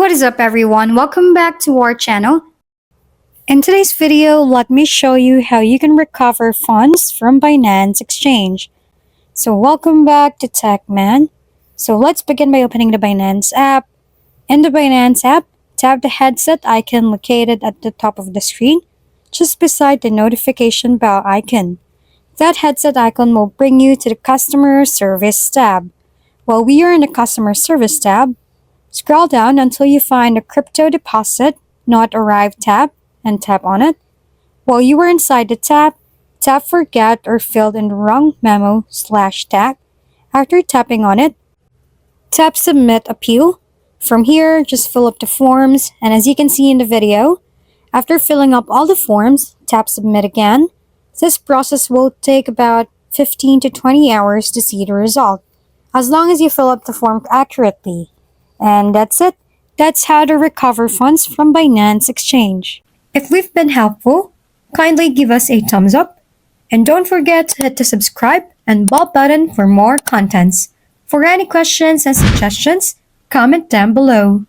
What is up everyone? Welcome back to our channel. In today's video, let me show you how you can recover funds from Binance Exchange. So welcome back to TechMan. So let's begin by opening the Binance app. In the Binance app, tap the headset icon located at the top of the screen, just beside the notification bell icon. That headset icon will bring you to the Customer Service tab. While we are in the Customer Service tab, scroll down until you find the Crypto Deposit Not Arrived tab and tap on it. While you are inside the tab, tap Forget or Filled in the Wrong Memo/tag. After tapping on it, tap Submit Appeal. From here, just fill up the forms, and as you can see in the video, after filling up all the forms, tap Submit again. This process will take about 15 to 20 hours to see the result, as long as you fill up the form accurately. And that's it. That's how to recover funds from Binance Exchange. If we've been helpful, kindly give us a thumbs up. And don't forget to hit the subscribe and bell button for more contents. For any questions and suggestions, comment down below.